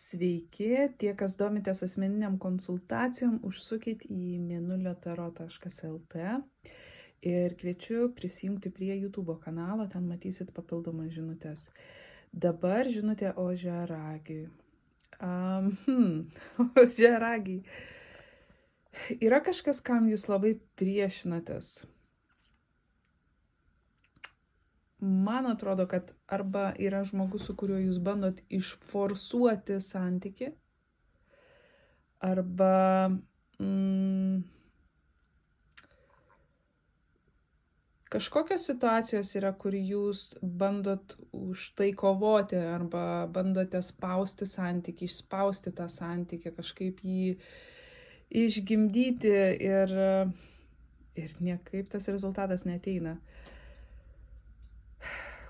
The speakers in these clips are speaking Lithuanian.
Sveiki, tie, kas domitės asmeniniam konsultacijom, užsukit į mėnuliotaro.lt ir kviečiu prisijungti prie YouTube kanalo, ten matysit papildomas žinutės. Dabar žinutė ožiaragiui. Ožiaragiai. Yra kažkas, kam jūs labai priešinatės. Man atrodo, kad arba yra žmogus, su kuriuo jūs bandot išforsuoti santykį, arba kažkokios situacijos yra, kur jūs bandot už tai kovoti, arba bandote spausti santykį, išspausti tą santykį, kažkaip jį išgimdyti ir niekaip tas rezultatas neateina.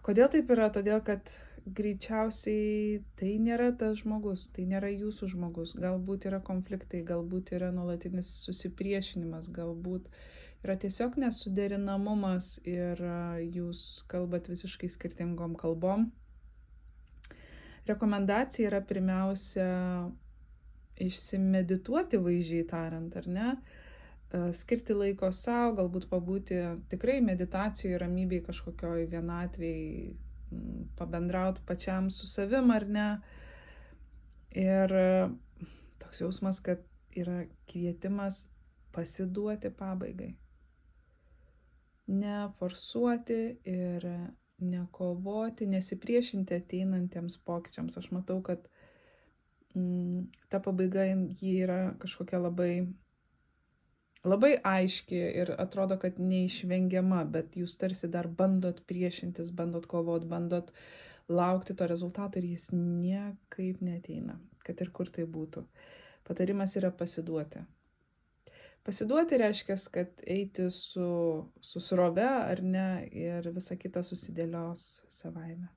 Kodėl taip yra? Todėl, kad greičiausiai tai nėra tas žmogus, tai nėra jūsų žmogus. Galbūt yra konfliktai, galbūt yra nuolatinis susipriešinimas, galbūt yra tiesiog nesuderinamumas ir jūs kalbat visiškai skirtingom kalbom. Rekomendacija yra pirmiausia išsimedituoti, vaizdžiai tariant, ar ne? Skirti laiko savo, galbūt pabūti tikrai meditacijoje, ramybėje, kažkokioj vienatvėj, pabendrauti pačiam su savim, ar ne. Ir toks jausmas, kad yra kvietimas pasiduoti pabaigai. Neforsuoti ir nekovoti, nesipriešinti ateinantiems pokyčiams. Aš matau, kad ta pabaiga ji yra kažkokia labai aiški ir atrodo, kad neišvengiama, bet jūs tarsi dar bandot priešintis, bandot kovot, bandot laukti to rezultato ir jis niekaip neateina, kad ir kur tai būtų. Patarimas yra pasiduoti. Pasiduoti reiškia, kad eiti su srove ar ne ir visa kita susidėlios savaime.